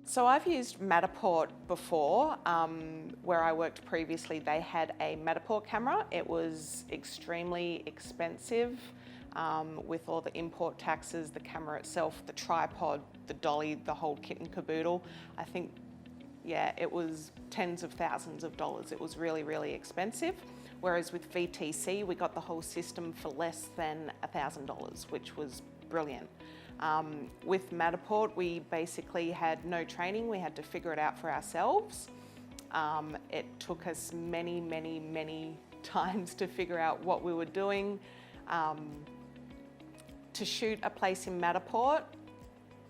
So I've used Matterport before. Where I worked previously, they had a Matterport camera. It was extremely expensive with all the import taxes, the camera itself, the tripod, the dolly, the whole kit and caboodle. I think, yeah, it was tens of thousands of dollars. It was really, really expensive. Whereas with VTC, we got the whole system for less than $1,000, which was brilliant. With Matterport, we basically had no training. We had to figure it out for ourselves. It took us many, many, many times to figure out what we were doing. To shoot a place in Matterport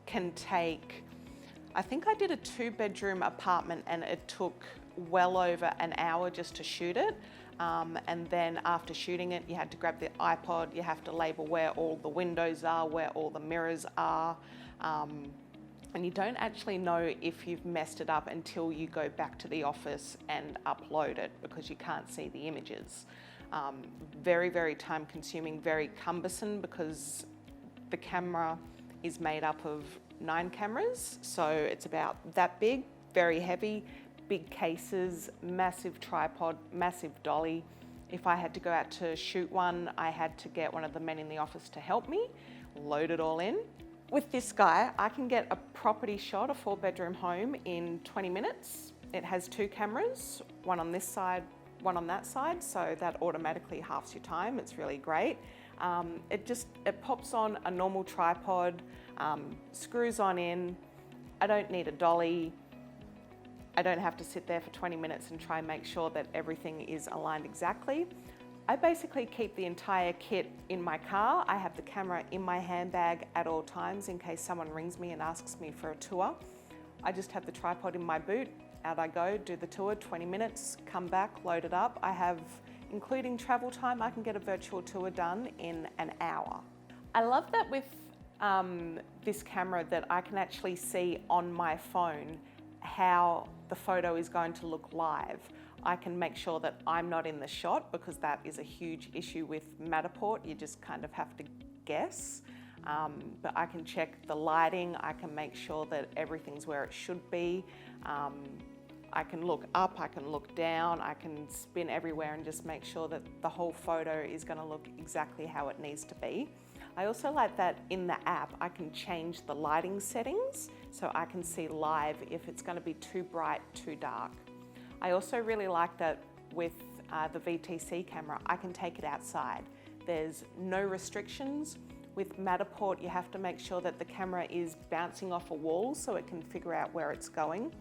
can take, I think I did a 2-bedroom apartment and it took well over an hour just to shoot it. And then after shooting it, you had to grab the iPod, you have to label where all the windows are, where all the mirrors are. And you don't actually know if you've messed it up until you go back to the office and upload it because you can't see the images. Very, very time consuming, very cumbersome because the camera is made up of 9 cameras. So it's about that big, very heavy, big cases, massive tripod, massive dolly. If I had to go out to shoot one, I had to get one of the men in the office to help me, load it all in. With this guy, I can get a property shot, a 4-bedroom home in 20 minutes. It has 2 cameras, one on this side, one on that side, so that automatically halves your time. It's really great. It pops on a normal tripod, screws on in. I don't need a dolly. I don't have to sit there for 20 minutes and try and make sure that everything is aligned exactly. I basically keep the entire kit in my car. I have the camera in my handbag at all times in case someone rings me and asks me for a tour. I just have the tripod in my boot. Out I go, do the tour, 20 minutes, come back, load it up. I have, including travel time, I can get a virtual tour done in an hour. I love that with this camera that I can actually see on my phone how the photo is going to look live. I can make sure that I'm not in the shot because that is a huge issue with Matterport. You just kind of have to guess. But I can check the lighting. I can make sure that everything's where it should be. I can look up, I can look down, I can spin everywhere and just make sure that the whole photo is going to look exactly how it needs to be. I also like that in the app I can change the lighting settings so I can see live if it's going to be too bright, too dark. I also really like that with the VTC camera, I can take it outside. There's no restrictions. With Matterport, you have to make sure that the camera is bouncing off a wall so it can figure out where it's going.